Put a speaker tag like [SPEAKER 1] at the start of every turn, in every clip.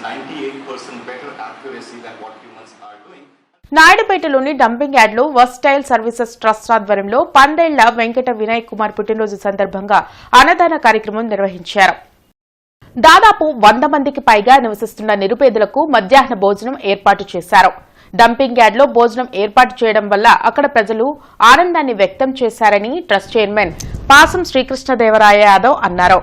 [SPEAKER 1] 98% better accuracy than what humans are doing.
[SPEAKER 2] నాయుడుపేటలోని dumping యార్డ్లో versatile services trust ఆధ్వర్యంలో పందేళ్ల వెంకట వినయ్ కుమార్ పుట్టినరోజు సందర్భంగా అన్నదాన కార్యక్రమం నిర్వహించారు. దాదాపు 100 మందికి పైగా నివసిస్తున్న నిరుపేదలకు మధ్యాహ్న భోజనం ఏర్పాటు చేశారు. డంపింగ్ యార్డ్లో భోజనం ఏర్పాటు చేయడం వల్ల అక్కడ ప్రజలు ఆనందాన్ని వ్యక్తం చేశారని ట్రస్ట్ చైర్మన్ పాసం శ్రీకృష్ణదేవరాయ యాదవ్ అన్నారు.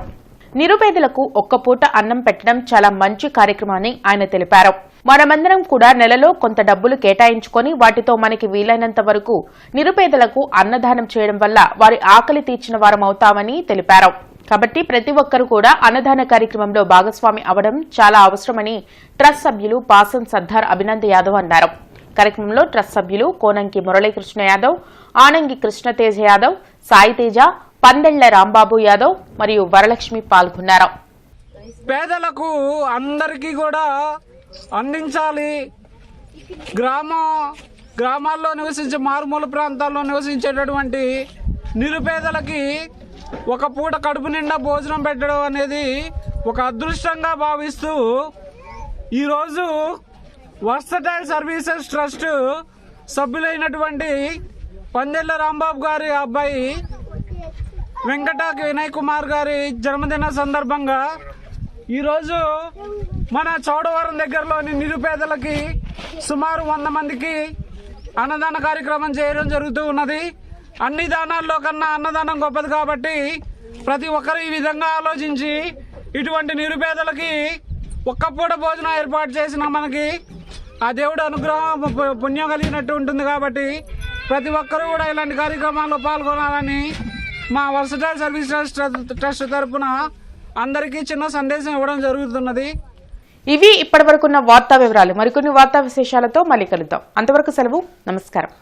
[SPEAKER 2] నిరుపేదలకు ఒక్కపూట అన్నం పెట్టడం చాలా మంచి కార్యక్రమని ఆయన తెలిపారు. మనమందరం కూడా నెలలో కొంత డబ్బులు కేటాయించుకొని వాటితో మనకి వీలైనంత వరకు నిరుపేదలకు అన్నదానం చేయడం వల్ల వారి ఆకలి తీర్చిన వారమవుతామని తెలిపారు. కాబట్టి ప్రతి ఒక్కరూ కూడా అన్నదాన కార్యక్రమంలో భాగస్వామి అవడం చాలా అవసరమని ట్రస్ట్ సభ్యులు పాసం సర్దార్ అభినంద్ యాదవ్ అన్నారు. కార్యక్రమంలో ట్రస్ట్ సభ్యులు కోనంకి మురళీకృష్ణ యాదవ్, ఆనంగి కృష్ణతేజ యాదవ్, సాయితేజ, పందెళ్ల రాంబాబు యాదవ్ మరియు వరలక్ష్మి పాల్గొన్నారు.
[SPEAKER 3] పేదలకు అందరికీ కూడా అందించాలి. గ్రామాల్లో నివసించే మారుమూల ప్రాంతాల్లో నివసించేటటువంటి నిరుపేదలకి ఒక పూట కడుపు నిండా భోజనం పెట్టడం అనేది ఒక అదృష్టంగా భావిస్తూ ఈరోజు వర్సటైల్ సర్వీసెస్ ట్రస్ట్ సభ్యులైనటువంటి పందెళ్ల రాంబాబు గారి అబ్బాయి వెంకట వినయ్ కుమార్ గారి జన్మదిన సందర్భంగా ఈరోజు మన చౌడవరం దగ్గరలోని నిరుపేదలకి సుమారు 100 మందికి అన్నదాన కార్యక్రమం చేయడం జరుగుతూ ఉన్నది. అన్ని దానాల్లో కన్నా అన్నదానం గొప్పది కాబట్టి ప్రతి ఒక్కరు ఈ విధంగా ఆలోచించి ఇటువంటి నిరుపేదలకి ఒక్కపూట భోజనం ఏర్పాటు చేసిన మనకి ఆ దేవుడు అనుగ్రహం పుణ్యం కలిగినట్టు ఉంటుంది. కాబట్టి ప్రతి ఒక్కరూ కూడా ఇలాంటి కార్యక్రమాల్లో పాల్గొనాలని మా వర్సటైల్ సర్వీసెస్ ట్రస్ట్ తరఫున అందరికీ చిన్న సందేశం ఇవ్వడం జరుగుతున్నది.
[SPEAKER 2] ఇవి ఇప్పటివరకున్న వార్తా వివరాలు. మరికొన్ని వార్తా విశేషాలతో మళ్ళీ కలుద్దాం. అంతవరకు సెలవు. నమస్కారం.